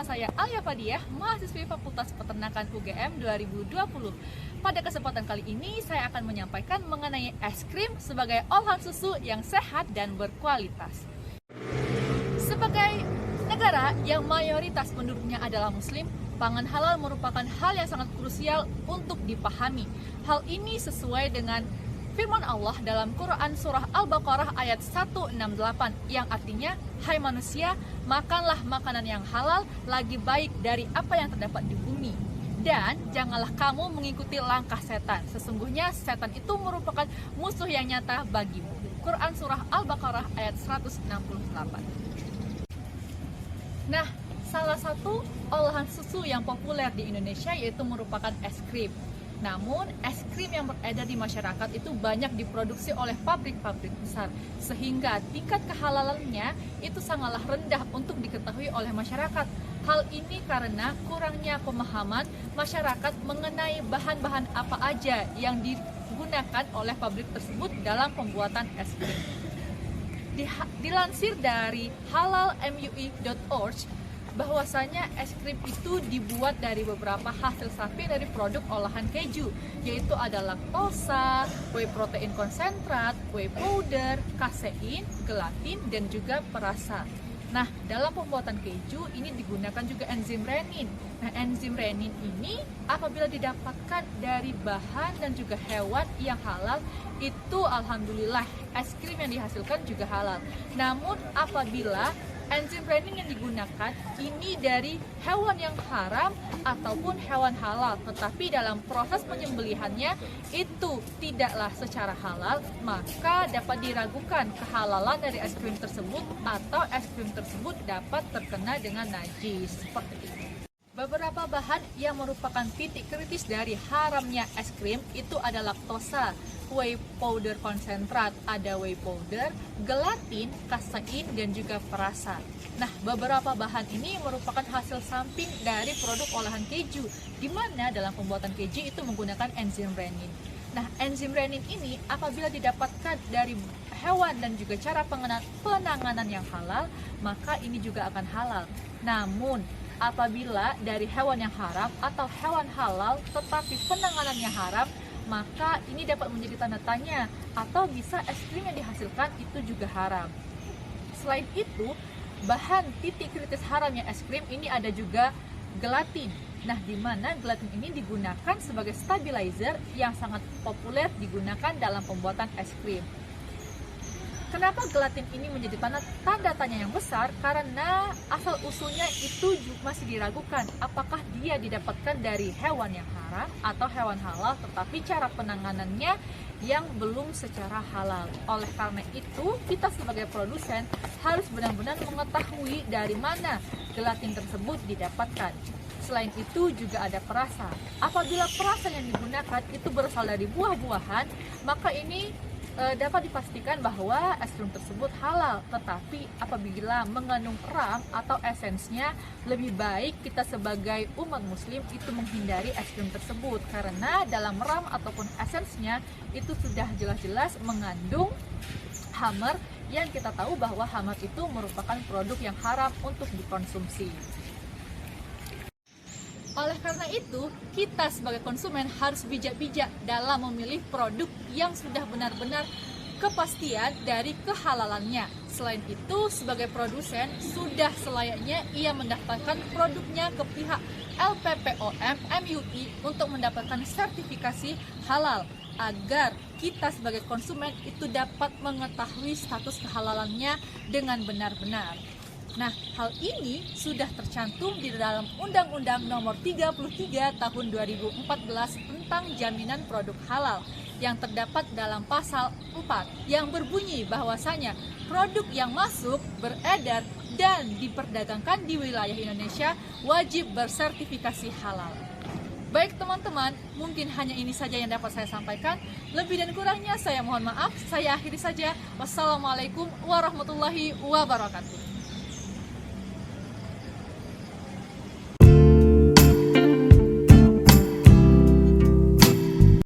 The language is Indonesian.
bersama saya Alia Fadiah, mahasiswi Fakultas Peternakan UGM 2020. Pada kesempatan kali ini saya akan menyampaikan mengenai es krim sebagai olahan susu yang sehat dan berkualitas. Sebagai negara yang mayoritas penduduknya adalah muslim, pangan halal merupakan hal yang sangat krusial untuk dipahami. Hal ini sesuai dengan firman Allah dalam Quran Surah Al-Baqarah ayat 168 yang artinya, hai manusia, makanlah makanan yang halal lagi baik dari apa yang terdapat di bumi. Dan janganlah kamu mengikuti langkah setan. Sesungguhnya setan itu merupakan musuh yang nyata bagimu. Quran Surah Al-Baqarah ayat 168. Nah, salah satu olahan susu yang populer di Indonesia yaitu merupakan es krim. Namun, es krim yang beredar di masyarakat itu banyak diproduksi oleh pabrik-pabrik besar, sehingga tingkat kehalalannya itu sangatlah rendah untuk diketahui oleh masyarakat. Hal ini karena kurangnya pemahaman masyarakat mengenai bahan-bahan apa aja yang digunakan oleh pabrik tersebut dalam pembuatan es krim. Dilansir dari halalmui.org, bahwasanya es krim itu dibuat dari beberapa hasil sapi dari produk olahan keju, yaitu ada laktosa, whey protein konsentrat, whey powder, kasein, gelatin, dan juga perasa. Nah, dalam pembuatan keju ini digunakan juga enzim renin. Nah, enzim renin ini apabila didapatkan dari bahan dan juga hewan yang halal, itu alhamdulillah es krim yang dihasilkan juga halal. Namun apabila enzim renin yang digunakan ini dari hewan yang haram ataupun hewan halal, tetapi dalam proses penyembelihannya itu tidaklah secara halal, maka dapat diragukan kehalalan dari es krim tersebut atau es krim tersebut dapat terkena dengan najis. Seperti itu. Beberapa bahan yang merupakan titik kritis dari haramnya es krim itu ada laktosa, whey powder konsentrat, ada whey powder, gelatin, kasein, dan juga perasa. Nah, beberapa bahan ini merupakan hasil samping dari produk olahan keju, di mana dalam pembuatan keju itu menggunakan enzim renin. Nah, enzim renin ini apabila didapatkan dari hewan dan juga cara penanganan yang halal, maka ini juga akan halal. Namun, apabila dari hewan yang haram atau hewan halal tetapi penanganannya haram, maka ini dapat menjadi tanda tanya, atau bisa es krim yang dihasilkan itu juga haram. Selain itu, bahan titik kritis haramnya es krim ini ada juga gelatin. Nah, di mana gelatin ini digunakan sebagai stabilizer yang sangat populer digunakan dalam pembuatan es krim. Kenapa gelatin ini menjadi tanda tanya yang besar? Karena asal usulnya itu masih diragukan apakah dia didapatkan dari hewan yang haram atau hewan halal, tetapi cara penanganannya yang belum secara halal. Oleh karena itu, kita sebagai produsen harus benar-benar mengetahui dari mana gelatin tersebut didapatkan. Selain itu juga ada perasa. Apabila perasa yang digunakan itu berasal dari buah-buahan, maka ini dapat dipastikan bahwa es krim tersebut halal. Tetapi apabila mengandung ram atau esensnya, lebih baik kita sebagai umat muslim itu menghindari es krim tersebut, karena dalam ram ataupun esensnya itu sudah jelas-jelas mengandung khamar, yang kita tahu bahwa khamar itu merupakan produk yang haram untuk dikonsumsi. Oleh karena itu, kita sebagai konsumen harus bijak-bijak dalam memilih produk yang sudah benar-benar kepastian dari kehalalannya. Selain itu, sebagai produsen sudah selayaknya ia mendaftarkan produknya ke pihak LPPOM MUI untuk mendapatkan sertifikasi halal, agar kita sebagai konsumen itu dapat mengetahui status kehalalannya dengan benar-benar. Nah, hal ini sudah tercantum di dalam Undang-Undang Nomor 33 Tahun 2014 tentang Jaminan Produk Halal, yang terdapat dalam pasal 4 yang berbunyi bahwasanya produk yang masuk, beredar, dan diperdagangkan di wilayah Indonesia wajib bersertifikasi halal. Baik teman-teman, mungkin hanya ini saja yang dapat saya sampaikan. Lebih dan kurangnya saya mohon maaf. Saya akhiri saja. Wassalamualaikum warahmatullahi wabarakatuh.